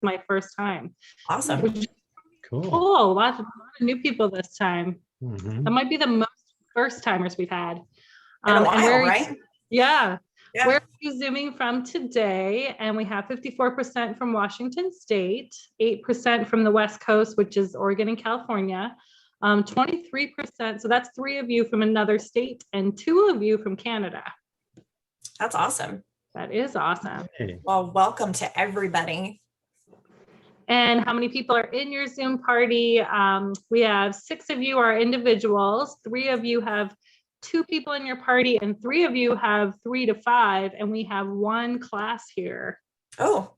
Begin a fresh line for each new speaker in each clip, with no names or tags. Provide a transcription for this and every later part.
my first time.
Awesome.
Which is
Cool.
cool. Lots of new people this time.
Mhm.
That might be the most first timers we've had.
In a while,
and we're,
right?
Yeah.
Yeah.
Where are you zooming from today? And we have 54% from Washington State, 8% from the West Coast, which is Oregon and California, 23%. So that's 3 of you from another state and 2 of you from Canada.
That's awesome.
That is awesome.
Hey.
Well, welcome to everybody.
And how many people are in your Zoom party? We have 6 of you are individuals, 3 of you have 2 people in your party, and 3 of you have 3 to 5, and we have 1 class here.
Oh,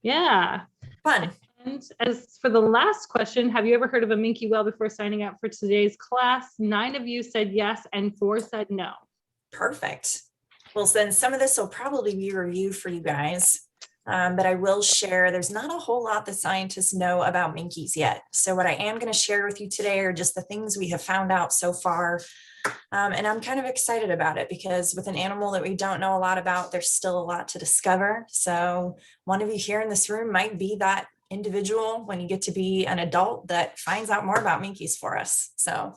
Yeah.
fun.
And as for the last question, have you ever heard of a Minke whale before signing up for today's class? 9 of you said yes, and 4 said no.
Perfect. Well, then some of this will probably be reviewed for you guys. But I will share, there's not a whole lot that scientists know about minkies yet. So what I am going to share with you today are just the things we have found out so far. And I'm kind of excited about it because with an animal that we don't know a lot about, there's still a lot to discover. So one of you here in this room might be that individual when you get to be an adult that finds out more about minkies for us. So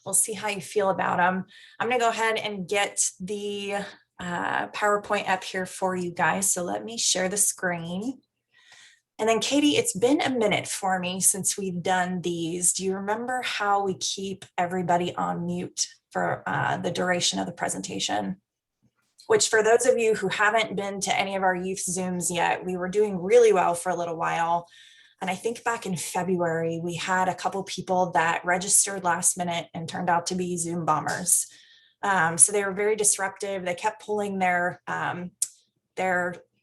we'll see how you feel about them. I'm going to go ahead and get the PowerPoint up here for you guys. So let me share the screen. And then Katie, it's been a minute for me since we've done these. Do you remember how we keep everybody on mute for the duration of the presentation? Which for those of you who haven't been to any of our youth Zooms yet, we were doing really well for a little while. And I think back in February, we had a couple people that registered last minute and turned out to be Zoom bombers. So they were very disruptive. They kept pulling their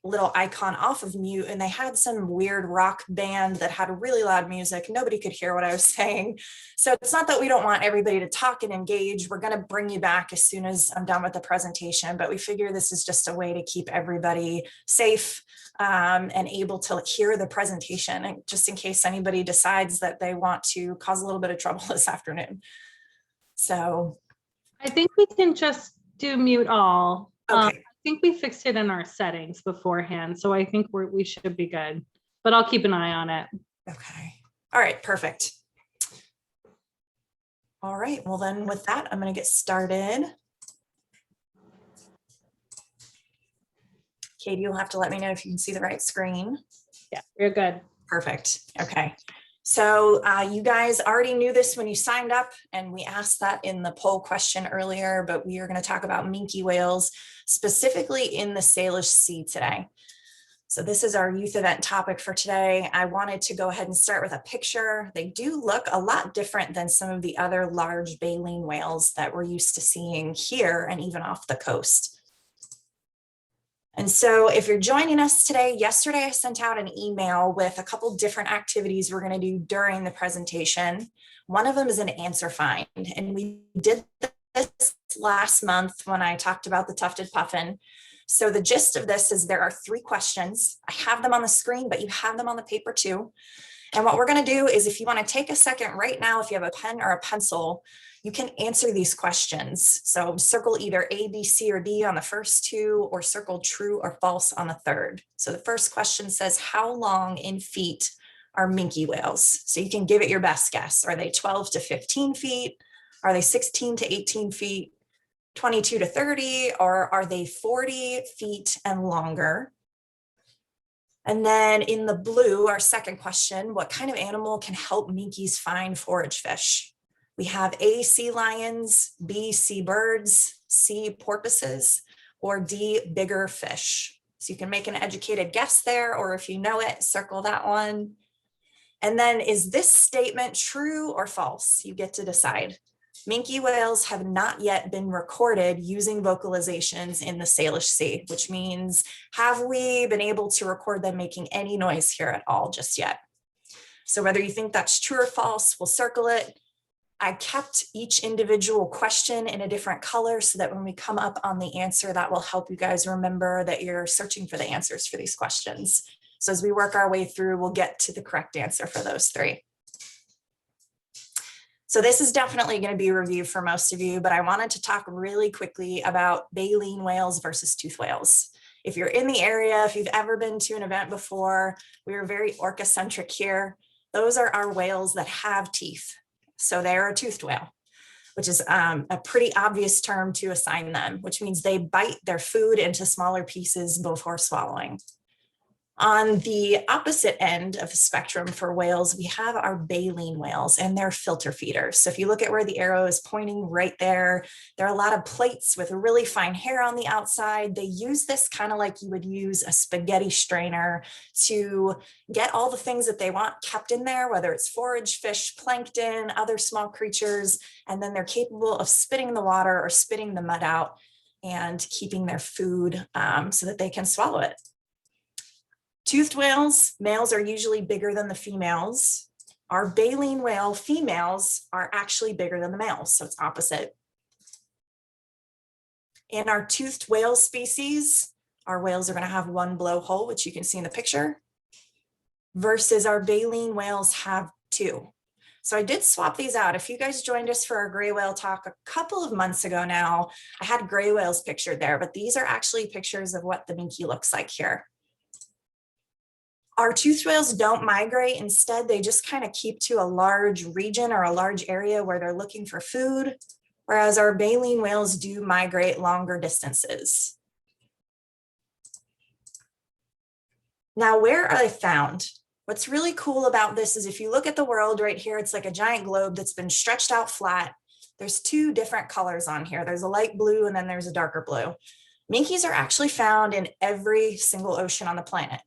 little icon off of mute, and they had some weird rock band that had really loud music. Nobody could hear what I was saying. So it's not that we don't want everybody to talk and engage. We're going to bring you back as soon as I'm done with the presentation, but we figure this is just a way to keep everybody safe and able to hear the presentation, and just in case anybody decides that they want to cause a little bit of trouble this afternoon. So
I think we can just do mute all.
okay.
I think we fixed it in our settings beforehand, so I think we should be good, but I'll keep an eye on it.
Okay. All right, perfect. All right, well then with that, I'm going to get started. Katie, you'll have to let me know if you can see the right screen.
Yeah, we're good.
Perfect. Okay. So you guys already knew this when you signed up, and we asked that in the poll question earlier, but we are going to talk about minke whales, specifically in the Salish Sea today. So this is our youth event topic for today. I wanted to go ahead and start with a picture. They do look a lot different than some of the other large baleen whales that we're used to seeing here and even off the coast. And so if you're joining us today, yesterday I sent out an email with a couple different activities we're going to do during the presentation. One of them is an answer find, and we did this last month when I talked about the tufted puffin. So the gist of this is there are 3 questions. I have them on the screen, but you have them on the paper too. And what we're going to do is, if you want to take a second right now, if you have a pen or a pencil, you can answer these questions. So circle either A, B, C, or D on the first 2, or circle true or false on the third. So the first question says, how long in feet are minke whales? So you can give it your best guess. Are they 12 to 15 feet? Are they 16 to 18 feet? 22 to 30? Or are they 40 feet and longer? And then in the blue, our second question, what kind of animal can help minkies find forage fish? We have A, sea lions, B, sea birds, C, porpoises, or D, bigger fish. So you can make an educated guess there, or if you know it, circle that one. And then, is this statement true or false? You get to decide. Minke whales have not yet been recorded using vocalizations in the Salish Sea, which means, have we been able to record them making any noise here at all just yet? So whether you think that's true or false, we'll circle it. I kept each individual question in a different color so that when we come up on the answer, that will help you guys remember that you're searching for the answers for these questions. So as we work our way through, we'll get to the correct answer for those 3. So this is definitely going to be a review for most of you, but I wanted to talk really quickly about baleen whales versus tooth whales. If you're in the area, if you've ever been to an event before, we are very orca centric here. Those are our whales that have teeth. So they're a toothed whale, which is a pretty obvious term to assign them, which means they bite their food into smaller pieces before swallowing. On the opposite end of the spectrum for whales, we have our baleen whales, and they're filter feeders. So if you look at where the arrow is pointing right there, there are a lot of plates with really fine hair on the outside. They use this kind of like you would use a spaghetti strainer to get all the things that they want kept in there, whether it's forage, fish, plankton, other small creatures, and then they're capable of spitting the water or spitting the mud out and keeping their food so that they can swallow it. Toothed whales, males are usually bigger than the females. Our baleen whale females are actually bigger than the males, so it's opposite. In our toothed whale species, our whales are going to have one blowhole, which you can see in the picture, versus our baleen whales have two. So I did swap these out. If you guys joined us for our gray whale talk a couple of months ago now, I had gray whales pictured there, but these are actually pictures of what the minke looks like here. Our toothed whales don't migrate. Instead, they just kind of keep to a large region or a large area where they're looking for food, whereas our baleen whales do migrate longer distances. Now, where are they found? What's really cool about this is if you look at the world right here, it's like a giant globe that's been stretched out flat. There's two different colors on here. There's a light blue and then there's a darker blue. Minkies are actually found in every single ocean on the planet.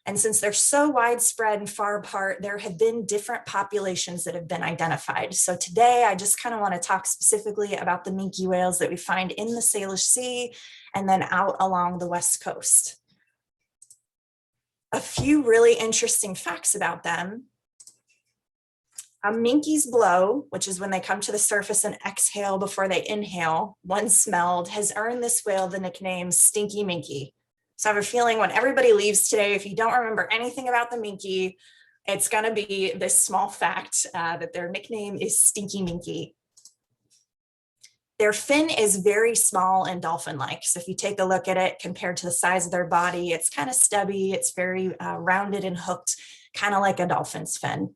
And since they're so widespread and far apart, there have been different populations that have been identified. So today, I just kind of want to talk specifically about the minke whales that we find in the Salish Sea and then out along the West Coast. A few really interesting facts about them. A minke's blow, which is when they come to the surface and exhale before they inhale, once smelled, has earned this whale the nickname Stinky Minke. So I have a feeling when everybody leaves today, if you don't remember anything about the minke, it's going to be this small fact that their nickname is Stinky Minke. Their fin is very small and dolphin-like. So if you take a look at it compared to the size of their body, it's kind of stubby. It's very rounded and hooked, kind of like a dolphin's fin.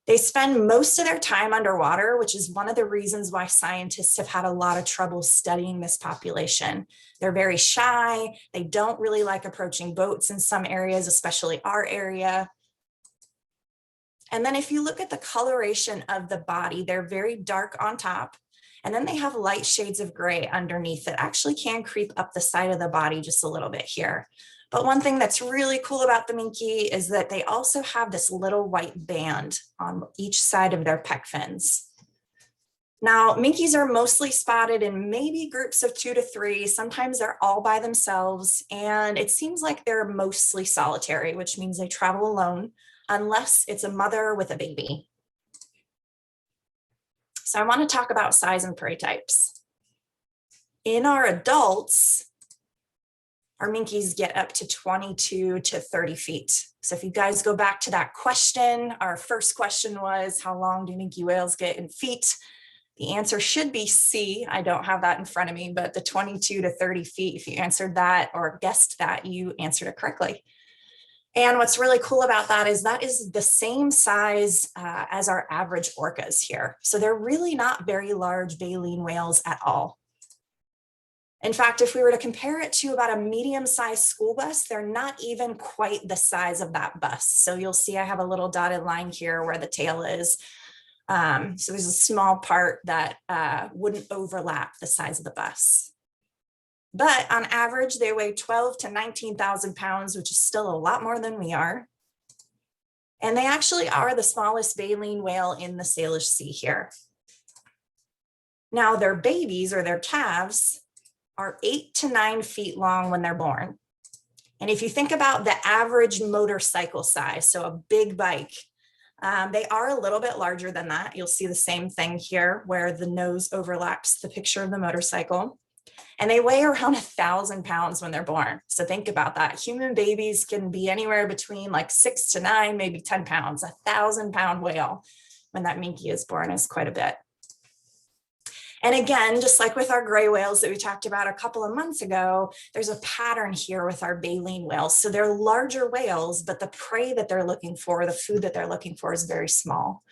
They spend most of their time underwater, which is one of the reasons why scientists have had a lot of trouble studying this population. They're very shy. They don't really like approaching boats in some areas, especially our area. And then if you look at the coloration of the body, they're very dark on top. And then they have light shades of gray underneath that actually can creep up the side of the body just a little bit here. But one thing that's really cool about the minke is that they also have this little white band on each side of their pec fins. Now, minkies are mostly spotted in maybe groups of 2 to 3. Sometimes they're all by themselves, and it seems like they're mostly solitary, which means they travel alone, unless it's a mother with a baby. So I want to talk about size and prey types. In our adults, our minkies get up to 22 to 30 feet. So if you guys go back to that question, our first question was, how long do minke whales get in feet? The answer should be C. I don't have that in front of me, but the 22 to 30 feet, if you answered that or guessed that, you answered it correctly. And what's really cool about that is the same size as our average orcas here. So they're really not very large baleen whales at all. In fact, if we were to compare it to about a medium-sized school bus, they're not even quite the size of that bus. So you'll see I have a little dotted line here where the tail is. So there's a small part that wouldn't overlap the size of the bus. But on average, they weigh 12 to 19,000 pounds, which is still a lot more than we are. And they actually are the smallest baleen whale in the Salish Sea here. Now, their babies or their calves are 8 to 9 feet long when they're born. And if you think about the average motorcycle size, so a big bike, they are a little bit larger than that. You'll see the same thing here where the nose overlaps the picture of the motorcycle. And they weigh around 1,000 pounds when they're born. So think about that. Human babies can be anywhere between like 6 to 9, maybe 10 pounds. 1,000-pound whale when that minke is born is quite a bit. And again, just like with our gray whales that we talked about a couple of months ago, there's a pattern here with our baleen whales. So they're larger whales, but the prey that they're looking for, the food that they're looking for is very small.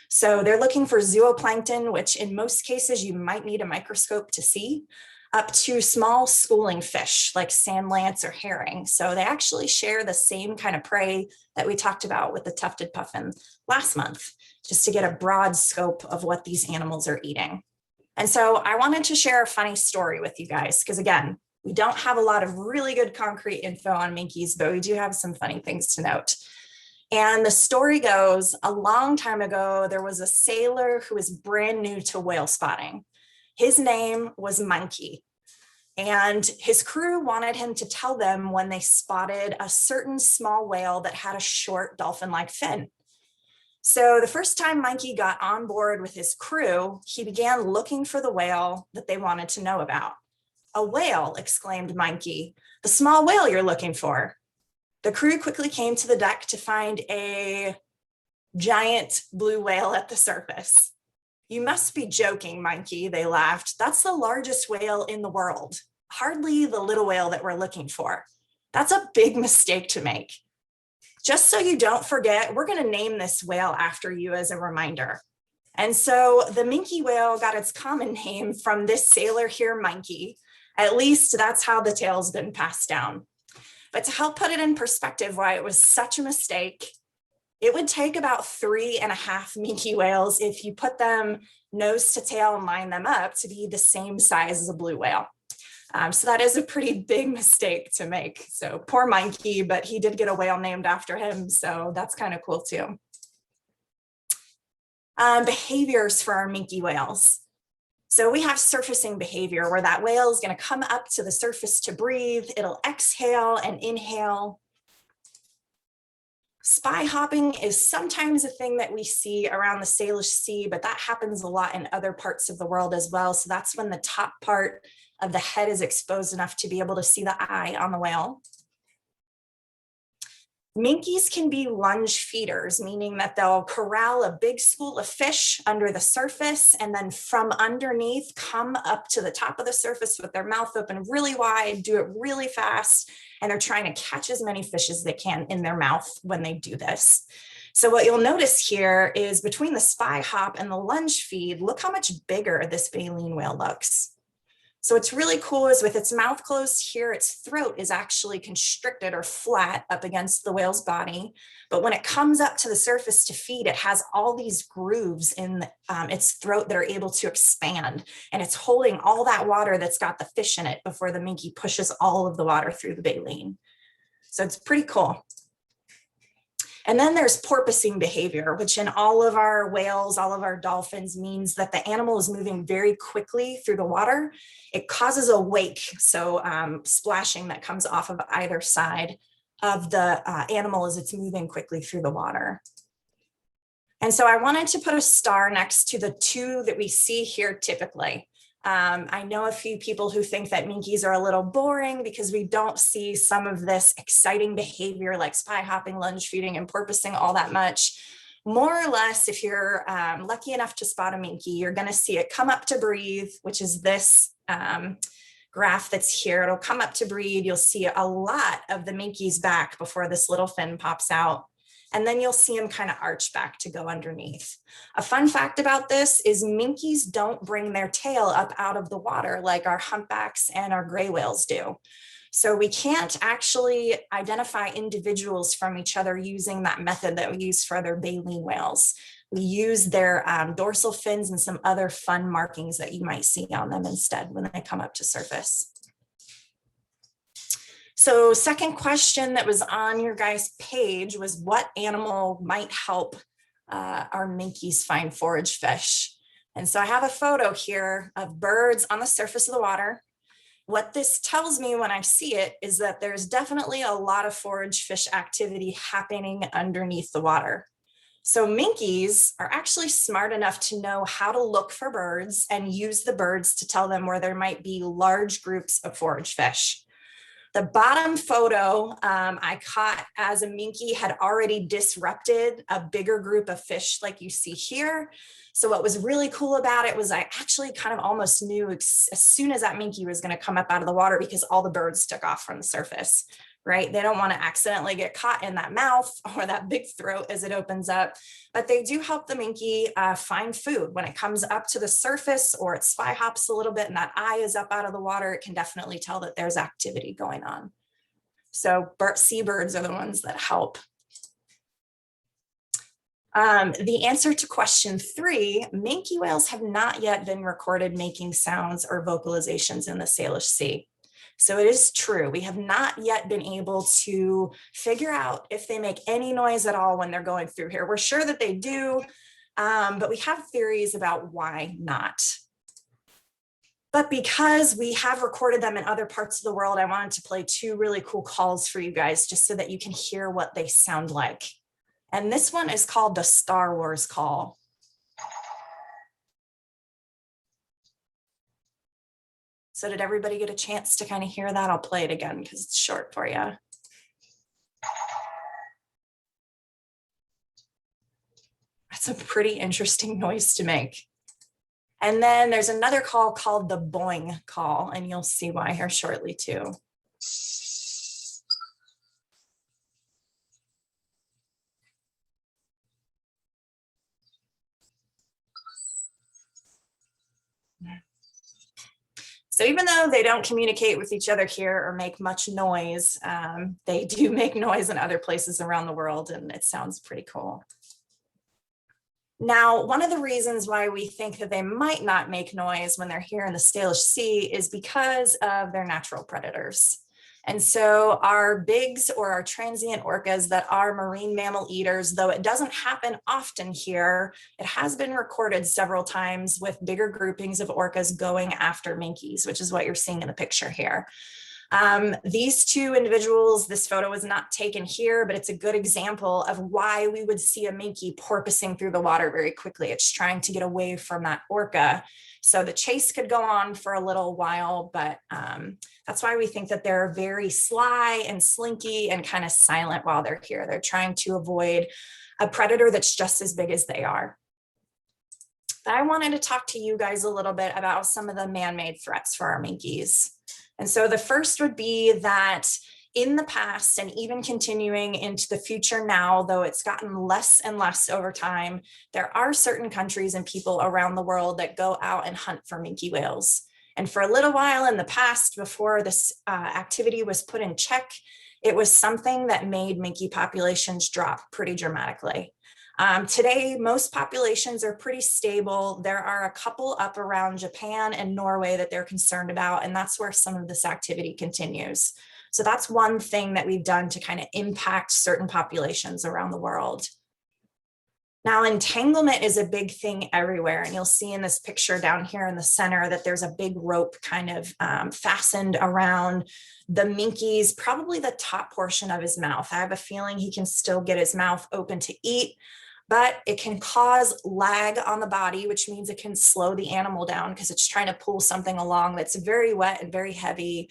So they're looking for zooplankton, which in most cases you might need a microscope to see, up to small schooling fish like sand lance or herring. So they actually share the same kind of prey that we talked about with the tufted puffin last month, just to get a broad scope of what these animals are eating. And so I wanted to share a funny story with you guys, because again, we don't have a lot of really good concrete info on minkies, but we do have some funny things to note. And the story goes, a long time ago, there was a sailor who was brand new to whale spotting. His name was Minke, and his crew wanted him to tell them when they spotted a certain small whale that had a short dolphin-like fin. So the first time Minke got on board with his crew, he began looking for the whale that they wanted to know about. "A whale," exclaimed Minke, "the small whale you're looking for." The crew quickly came to the deck to find a giant blue whale at the surface. "You must be joking, Minke," they laughed. "That's the largest whale in the world. Hardly the little whale that we're looking for. That's a big mistake to make. Just so you don't forget, we're going to name this whale after you as a reminder." And so the minke whale got its common name from this sailor here, Minke. At least that's how the tale's been passed down. But to help put it in perspective why it was such a mistake, it would take about 3.5 minke whales if you put them nose to tail and line them up to be the same size as a blue whale. So that is a pretty big mistake to make. So poor Minke, but he did get a whale named after him. So that's kind of cool too. Behaviors for our minke whales. So we have surfacing behavior where that whale is going to come up to the surface to breathe. It'll exhale and inhale. Spy hopping is sometimes a thing that we see around the Salish Sea, but that happens a lot in other parts of the world as well. So that's when the top part of the head is exposed enough to be able to see the eye on the whale. Minkies can be lunge feeders, meaning that they'll corral a big school of fish under the surface and then from underneath come up to the top of the surface with their mouth open really wide, do it really fast, and they're trying to catch as many fish as they can in their mouth when they do this. So what you'll notice here is between the spy hop and the lunge feed, look how much bigger this baleen whale looks. So what's really cool is with its mouth closed here, its throat is actually constricted or flat up against the whale's body. But when it comes up to the surface to feed, it has all these grooves in its throat that are able to expand. And it's holding all that water that's got the fish in it before the minke pushes all of the water through the baleen. So it's pretty cool. And then there's porpoising behavior, which in all of our whales, all of our dolphins means that the animal is moving very quickly through the water. It causes a wake, so splashing that comes off of either side of the animal as it's moving quickly through the water. And so I wanted to put a star next to the two that we see here typically. I know a few people who think that minkies are a little boring because we don't see some of this exciting behavior like spy hopping, lunge feeding, and porpoising all that much. More or less, if you're lucky enough to spot a minke, you're going to see it come up to breathe, which is this graph that's here. It'll come up to breathe. You'll see a lot of the minke's back before this little fin pops out. And then you'll see them kind of arch back to go underneath. A fun fact about this is minkies don't bring their tail up out of the water like our humpbacks and our gray whales do. So we can't actually identify individuals from each other using that method that we use for other baleen whales. We use their dorsal fins and some other fun markings that you might see on them instead when they come up to surface. So second question that was on your guys' page was what animal might help our minkies find forage fish? And so I have a photo here of birds on the surface of the water. What this tells me when I see it is that there's definitely a lot of forage fish activity happening underneath the water. So minkies are actually smart enough to know how to look for birds and use the birds to tell them where there might be large groups of forage fish. The bottom photo I caught as a minke had already disrupted a bigger group of fish like you see here. So what was really cool about it was I actually kind of almost knew as soon as that minke was going to come up out of the water because all the birds took off from the surface, right? They don't want to accidentally get caught in that mouth or that big throat as it opens up, but they do help the minke find food. When it comes up to the surface or it spy hops a little bit and that eye is up out of the water, it can definitely tell that there's activity going on. So seabirds are the ones that help. The answer to question 3, minke whales have not yet been recorded making sounds or vocalizations in the Salish Sea. So it is true, we have not yet been able to figure out if they make any noise at all when they're going through here. We're sure that they do, but we have theories about why not. But because we have recorded them in other parts of the world, I wanted to play 2 really cool calls for you guys just so that you can hear what they sound like. And this one is called the Star Wars call. So did everybody get a chance to kind of hear that? I'll play it again because it's short for you. That's a pretty interesting noise to make. And then there's another call called the boing call, and you'll see why here shortly too. So even though they don't communicate with each other here or make much noise, they do make noise in other places around the world, and it sounds pretty cool. Now, one of the reasons why we think that they might not make noise when they're here in the Salish Sea is because of their natural predators. And so our bigs or our transient orcas that are marine mammal eaters, though it doesn't happen often here, it has been recorded several times with bigger groupings of orcas going after minkies, which is what you're seeing in the picture here. These 2 individuals, this photo was not taken here, but it's a good example of why we would see a minke porpoising through the water very quickly. It's trying to get away from that orca. So the chase could go on for a little while, but that's why we think that they're very sly and slinky and kind of silent while they're here. They're trying to avoid a predator that's just as big as they are. But I wanted to talk to you guys a little bit about some of the man-made threats for our minkies. And so the first would be that in the past and even continuing into the future now, though it's gotten less and less over time, there are certain countries and people around the world that go out and hunt for minke whales. And for a little while in the past, before this activity was put in check, it was something that made minke populations drop pretty dramatically. Today, most populations are pretty stable. There are a couple up around Japan and Norway that they're concerned about, and that's where some of this activity continues. So that's one thing that we've done to kind of impact certain populations around the world. Now, entanglement is a big thing everywhere, and you'll see in this picture down here in the center that there's a big rope kind of fastened around the minke's, probably the top portion of his mouth. I have a feeling he can still get his mouth open to eat, but it can cause lag on the body, which means it can slow the animal down because it's trying to pull something along that's very wet and very heavy.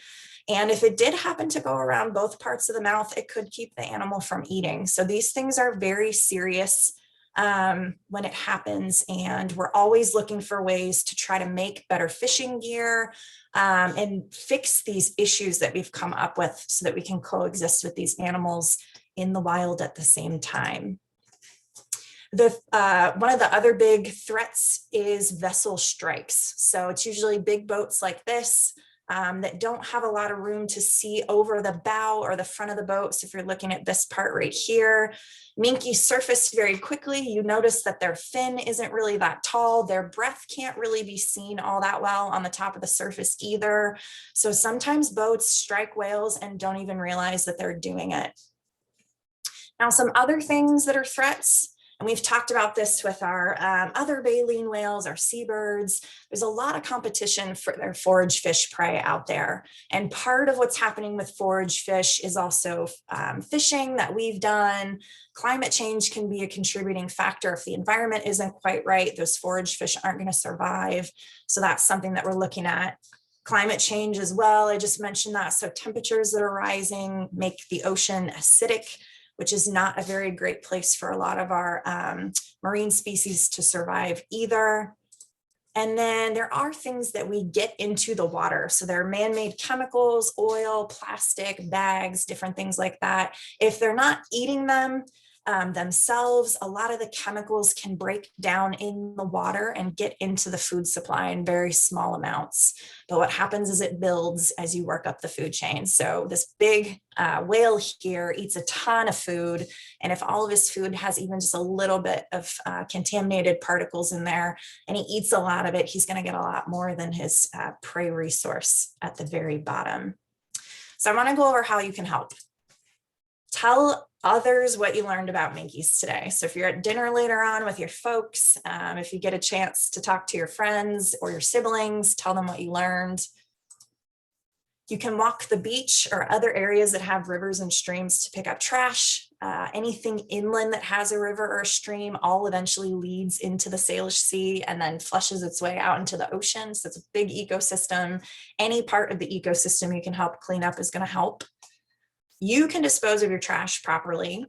And if it did happen to go around both parts of the mouth, it could keep the animal from eating. So these things are very serious when it happens, and we're always looking for ways to try to make better fishing gear and fix these issues that we've come up with so that we can coexist with these animals in the wild at the same time. One of the other big threats is vessel strikes. So it's usually big boats like this that don't have a lot of room to see over the bow or the front of the boat. So if you're looking at this part right here, minke surface very quickly. You notice that their fin isn't really that tall. Their breath can't really be seen all that well on the top of the surface either. So sometimes boats strike whales and don't even realize that they're doing it. Now, some other things that are threats, and we've talked about this with our other baleen whales, our seabirds. There's a lot of competition for their forage fish prey out there. And part of what's happening with forage fish is also fishing that we've done. Climate change can be a contributing factor. If the environment isn't quite right, those forage fish aren't going to survive. So that's something that we're looking at. Climate change as well, I just mentioned that. So temperatures that are rising make the ocean acidic, which is not a very great place for a lot of our marine species to survive either. And then there are things that we get into the water. So there are man-made chemicals, oil, plastic, bags, different things like that. If they're not eating them themselves, a lot of the chemicals can break down in the water and get into the food supply in very small amounts. But what happens is it builds as you work up the food chain. So this big whale here eats a ton of food. And if all of his food has even just a little bit of contaminated particles in there, and he eats a lot of it, he's going to get a lot more than his prey resource at the very bottom. So I want to go over how you can help. Tell others what you learned about minkies today. So if you're at dinner later on with your folks, if you get a chance to talk to your friends or your siblings, tell them what you learned. You can walk the beach or other areas that have rivers and streams to pick up trash. Anything inland that has a river or a stream all eventually leads into the Salish Sea and then flushes its way out into the ocean. So it's a big ecosystem. Any part of the ecosystem you can help clean up is going to help. You can dispose of your trash properly,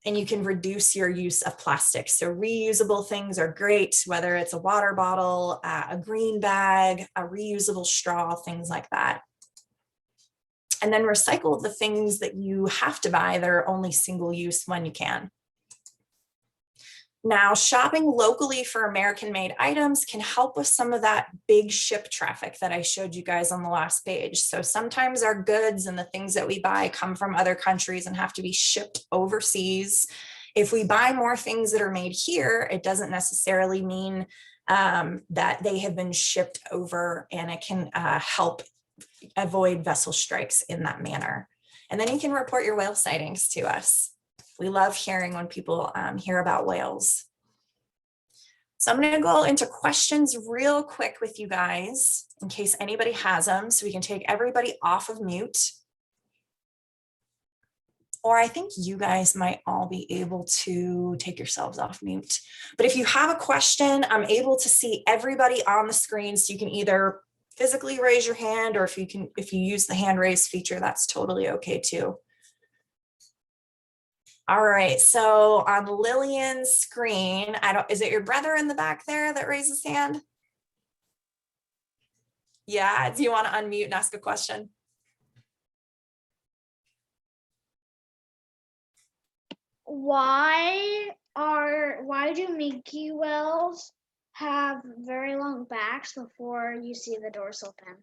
and you can reduce your use of plastic. So reusable things are great, whether it's a water bottle, a green bag, a reusable straw, things like that. And then recycle the things that you have to buy that are only single use when you can. Now, shopping locally for American-made items can help with some of that big ship traffic that I showed you guys on the last page. So sometimes our goods and the things that we buy come from other countries and have to be shipped overseas. If we buy more things that are made here, it doesn't necessarily mean that they have been shipped over, and it can help avoid vessel strikes in that manner. And then you can report your whale sightings to us. We love hearing when people hear about whales. So I'm going to go into questions real quick with you guys in case anybody has them, so we can take everybody off of mute. Or I think you guys might all be able to take yourselves off mute. But if you have a question, I'm able to see everybody on the screen, so you can either physically raise your hand, or if you use the hand raise feature, that's totally okay too. All right, so on Lillian's screen, is it your brother in the back there that raised his hand? Yeah, do you want to unmute and ask a question?
Why do minke whales have very long backs before you see the dorsal fin?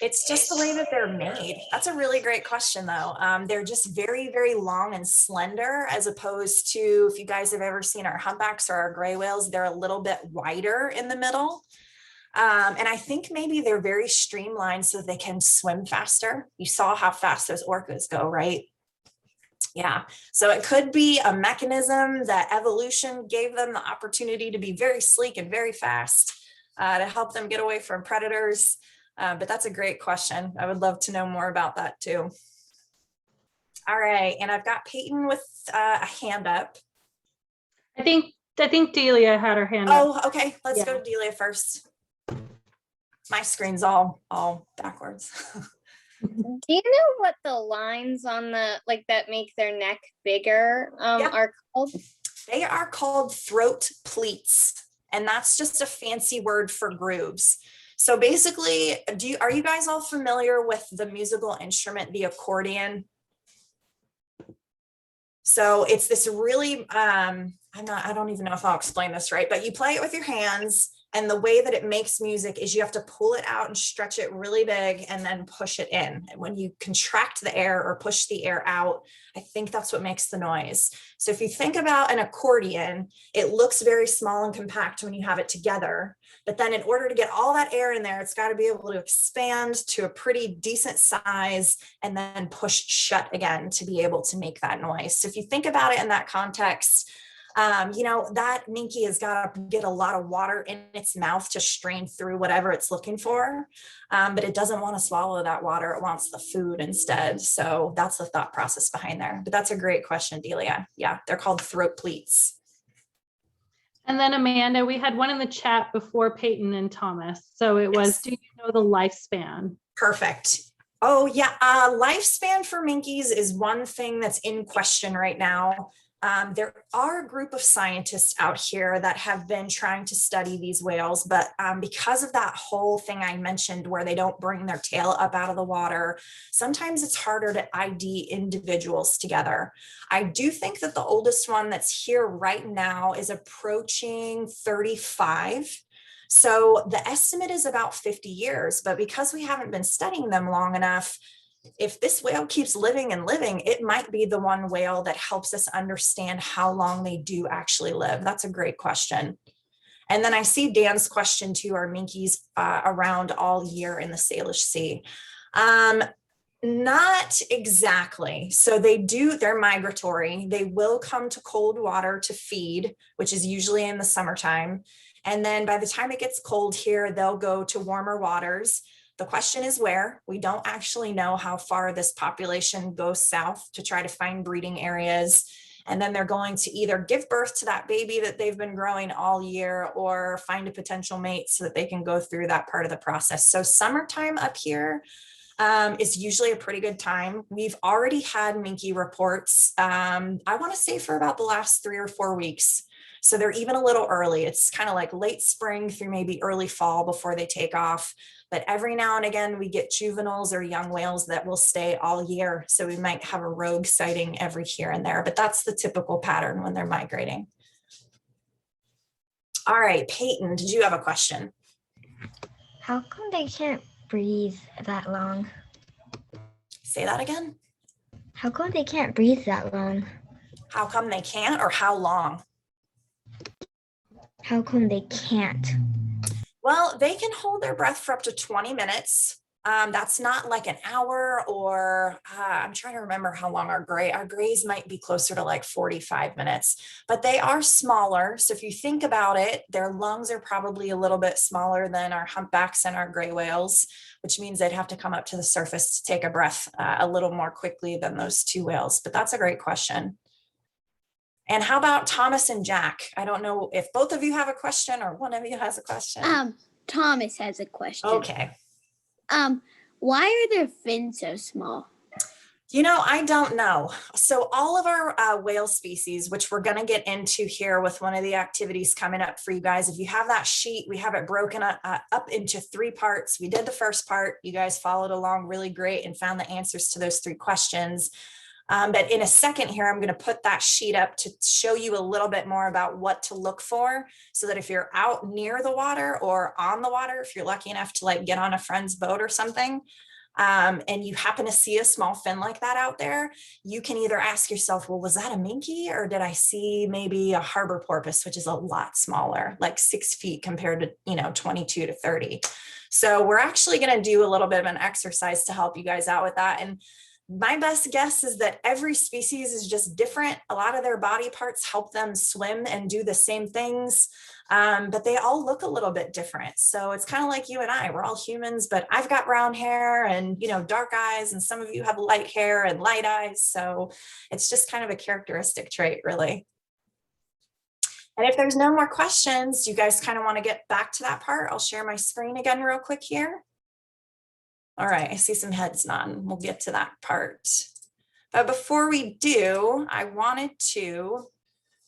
It's just the way that they're made. That's a really great question, though. They're just very, very long and slender, as opposed to, if you guys have ever seen our humpbacks or our gray whales, they're a little bit wider in the middle. And I think maybe they're very streamlined so they can swim faster. You saw how fast those orcas go, right? Yeah, so it could be a mechanism that evolution gave them the opportunity to be very sleek and very fast to help them get away from predators. But that's a great question. I would love to know more about that too. All right, and I've got Peyton with a hand up.
I think Delia had her hand up.
Oh, okay. Let's go to Delia first. My screen's all backwards.
Do you know what the lines on the that make their neck bigger are called?
They are called throat pleats, and that's just a fancy word for grooves. So basically, are you guys all familiar with the musical instrument, the accordion? So it's this really, I don't even know if I'll explain this right, but you play it with your hands, and the way that it makes music is you have to pull it out and stretch it really big and then push it in. And when you contract the air or push the air out, I think that's what makes the noise. So if you think about an accordion, it looks very small and compact when you have it together. But then in order to get all that air in there, it's got to be able to expand to a pretty decent size and then push shut again to be able to make that noise. So if you think about it in that context, that minke has got to get a lot of water in its mouth to strain through whatever it's looking for. But it doesn't want to swallow that water. It wants the food instead. So that's the thought process behind there. But that's a great question, Delia. Yeah, they're called throat pleats.
And then Amanda, we had one in the chat before Peyton and Thomas. So it was,
Yes.
do you know the lifespan?
Perfect. Oh yeah, lifespan for minkies is one thing that's in question right now. There are a group of scientists out here that have been trying to study these whales, but because of that whole thing I mentioned where they don't bring their tail up out of the water, sometimes it's harder to ID individuals together. I do think that the oldest one that's here right now is approaching 35. So the estimate is about 50 years, but because we haven't been studying them long enough, if this whale keeps living and living, it might be the one whale that helps us understand how long they do actually live. That's a great question. And then I see Dan's question too, are minkies around all year in the Salish Sea? Not exactly. So they're migratory. They will come to cold water to feed, which is usually in the summertime. And then by the time it gets cold here, they'll go to warmer waters. The question is where. We don't actually know how far this population goes south to try to find breeding areas. And then they're going to either give birth to that baby that they've been growing all year or find a potential mate so that they can go through that part of the process. So summertime up here is usually a pretty good time. We've already had minke reports, I want to say for about the last 3 or 4 weeks. So they're even a little early. It's kind of like late spring through maybe early fall before they take off. But every now and again, we get juveniles or young whales that will stay all year. So we might have a rogue sighting every here and there, but that's the typical pattern when they're migrating. All right, Peyton, did you have a question?
How come they can't breathe that long?
Say that again.
How come they can't breathe that long?
How come they can't, or how long?
How come they can't?
Well, they can hold their breath for up to 20 minutes. That's not like an hour or I'm trying to remember how long our grays might be closer to like 45 minutes, but they are smaller. So if you think about it, their lungs are probably a little bit smaller than our humpbacks and our gray whales, which means they'd have to come up to the surface to take a breath a little more quickly than those two whales. But that's a great question. And how about Thomas and Jack? I don't know if both of you have a question or one of you has a question.
Thomas has a question.
Okay.
Why are their fins so small?
You know, I don't know. So all of our whale species, which we're going to get into here with one of the activities coming up for you guys. If you have that sheet, we have it broken up into 3 parts. We did the first part. You guys followed along really great and found the answers to those 3 questions. But in a second here, I'm going to put that sheet up to show you a little bit more about what to look for so that if you're out near the water or on the water, if you're lucky enough to like get on a friend's boat or something, and you happen to see a small fin like that out there, you can either ask yourself, well, was that a minke or did I see maybe a harbor porpoise, which is a lot smaller, like 6 feet compared to, 22 to 30. So we're actually going to do a little bit of an exercise to help you guys out with that. And my best guess is that every species is just different. A lot of their body parts help them swim and do the same things, but they all look a little bit different. So it's kind of like you and I, we're all humans, but I've got brown hair and, dark eyes, and some of you have light hair and light eyes. So it's just kind of a characteristic trait, really. And if there's no more questions, you guys kind of want to get back to that part, I'll share my screen again real quick here. All right, I see some heads nodding. We'll get to that part. But before we do, I wanted to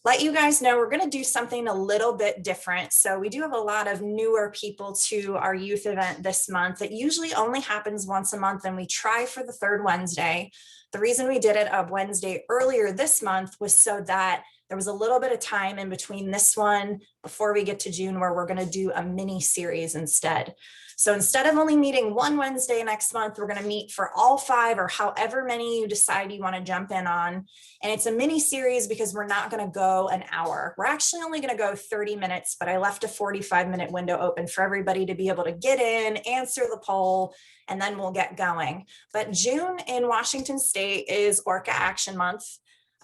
let you guys know we're going to do something a little bit different. So we do have a lot of newer people to our youth event this month. It usually only happens once a month, and we try for the 3rd Wednesday. The reason we did it a Wednesday earlier this month was so that there was a little bit of time in between this one before we get to June where we're going to do a mini series instead. So instead of only meeting one Wednesday next month, we're going to meet for all 5 or however many you decide you want to jump in on. And it's a mini series because we're not going to go an hour. We're actually only going to go 30 minutes, but I left a 45-minute window open for everybody to be able to get in, answer the poll, and then we'll get going. But June in Washington State is Orca Action Month.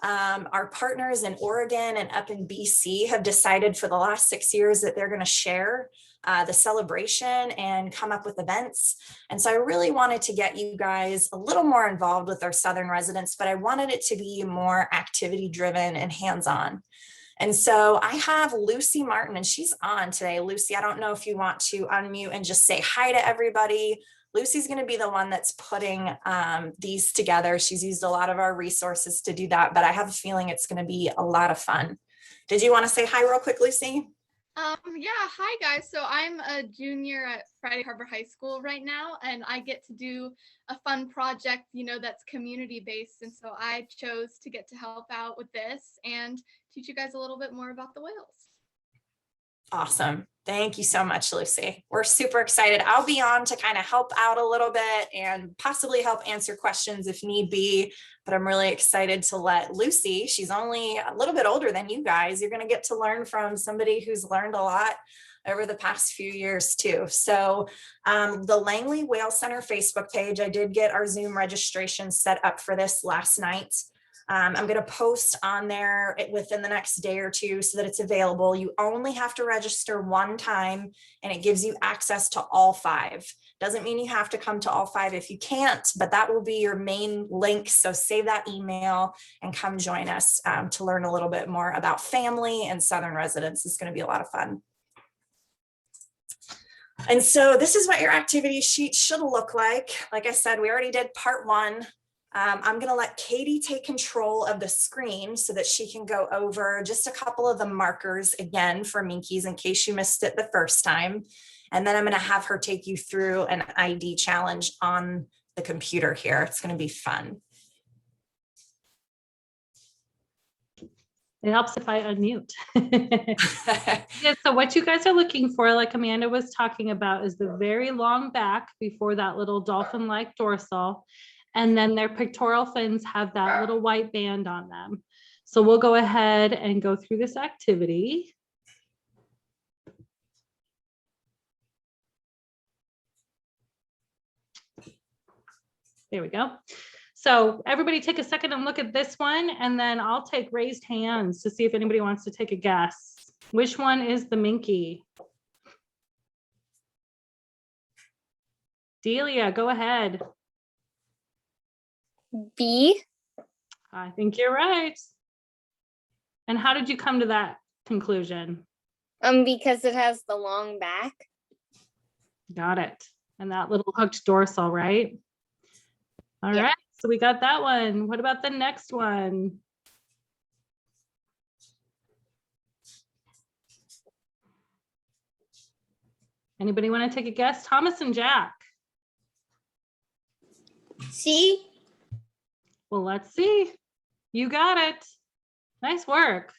Our partners in Oregon and up in BC have decided for the last 6 years that they're going to share the celebration and come up with events. And so I really wanted to get you guys a little more involved with our Southern residents, but I wanted it to be more activity driven and hands-on. And so I have Lucy Martin, and she's on today. Lucy, I don't know if you want to unmute and just say hi to everybody. Lucy's going to be the one that's putting these together. She's used a lot of our resources to do that, but I have a feeling it's going to be a lot of fun. Did you want to say hi real quick, Lucy?
Yeah, hi guys. So I'm a junior at Friday Harbor High School right now, and I get to do a fun project, that's community based. And so I chose to get to help out with this and teach you guys a little bit more about the whales.
Awesome. Thank you so much, Lucy. We're super excited. I'll be on to kind of help out a little bit and possibly help answer questions if need be, but I'm really excited to let Lucy, she's only a little bit older than you guys. You're going to get to learn from somebody who's learned a lot over the past few years too. So the Langley Whale Center Facebook page, I did get our Zoom registration set up for this last night. I'm going to post on there within the next day or two so that it's available. You only have to register one time and it gives you access to all 5. Doesn't mean you have to come to all 5 if you can't, but that will be your main link. So save that email and come join us to learn a little bit more about family and Southern residents. It's going to be a lot of fun. And so this is what your activity sheet should look like. Like I said, we already did part 1. I'm going to let Katie take control of the screen so that she can go over just a couple of the markers again for Minke's in case you missed it the first time. And then I'm going to have her take you through an ID challenge on the computer here. It's going to be fun.
It helps if I unmute. Yeah, so what you guys are looking for, like Amanda was talking about, is the very long back before that little dolphin-like dorsal. And then their pectoral fins have that little white band on them. So we'll go ahead and go through this activity. There we go. So everybody take a second and look at this one, and then I'll take raised hands to see if anybody wants to take a guess. Which one is the Minke? Delia, go ahead.
B.
I think you're right. And how did you come to that conclusion?
Because it has the long back.
Got it. And that little hooked dorsal, right? All
Yeah.
right. So we got that one. What about the next one? Anybody want to take a guess? Thomas and Jack.
C.
Well, let's see. You got it. Nice work.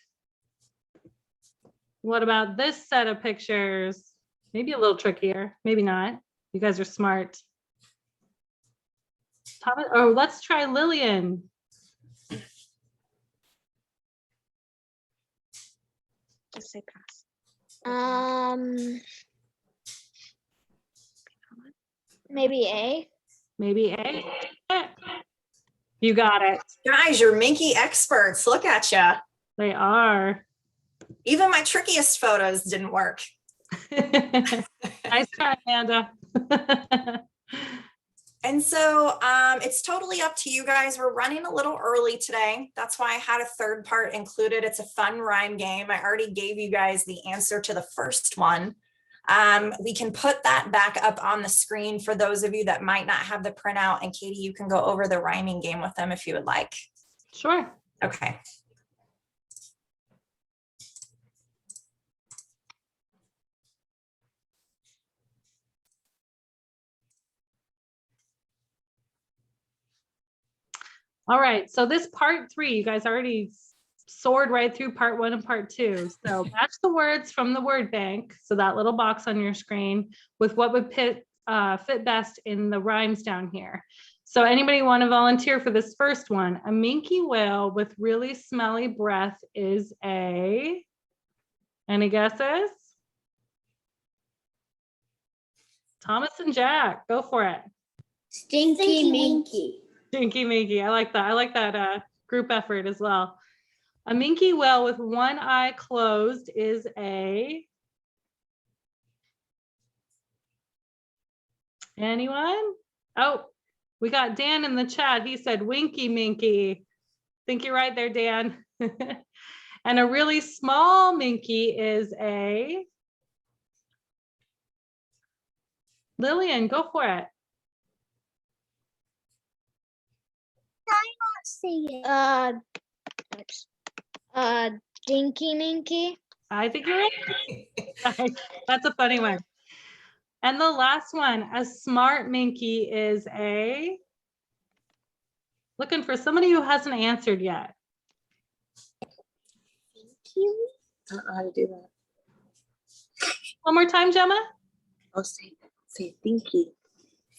What about this set of pictures? Maybe a little trickier, maybe not. You guys are smart. Thomas, oh, let's try Lillian.
Just say pass. Maybe A.
Maybe A. You got it.
Guys, you're Minke experts. Look at you.
They are.
Even my trickiest photos didn't work.
Nice try, Amanda.
And so it's totally up to you guys. We're running a little early today. That's why I had a third part included. It's a fun rhyme game. I already gave you guys the answer to the first one. We can put that back up on the screen for those of you that might not have the printout. And Katie, you can go over the rhyming game with them if you would like.
Sure.
Okay.
All right, so this part 3, you guys already soared right through part 1 and part 2. So match the words from the word bank, so that little box on your screen, with what would fit best in the rhymes down here. So anybody want to volunteer for this first one? A minke whale with really smelly breath is a, any guesses? Thomas and Jack, go for it.
Stinky Minky.
Stinky Minky. I like that. I like that group effort as well. A minke whale with one eye closed is a. Anyone? Oh, we got Dan in the chat. He said winky minky. Think you're right there, Dan. And a really small minke is a Lillian, go for it.
See it.
Dinky Minky.
I think you're right. That's a funny one. And the last one, a smart minke is a, looking for somebody who hasn't answered yet.
I don't know how to do that.
One more time, Gemma.
I'll say thinky.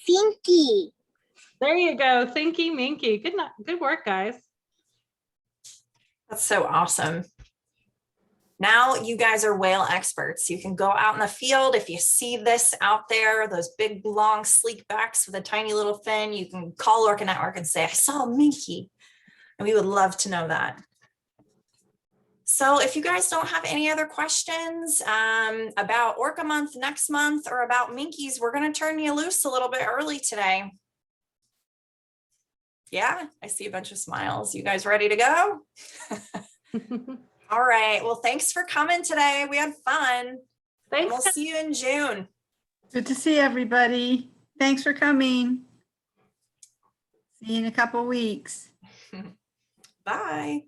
Finky.
There you go. Thinky minky. Good work, guys.
That's so awesome. Now you guys are whale experts. You can go out in the field. If you see this out there, those big, long, sleek backs with a tiny little fin, you can call Orca Network and say, I saw a minke. And we would love to know that. So if you guys don't have any other questions about Orca Month next month or about minkies, we're going to turn you loose a little bit early today. Yeah, I see a bunch of smiles. You guys ready to go? All right. Well, thanks for coming today. We had fun.
Thanks.
We'll see you in June.
Good to see everybody. Thanks for coming. See you in a couple weeks.
Bye.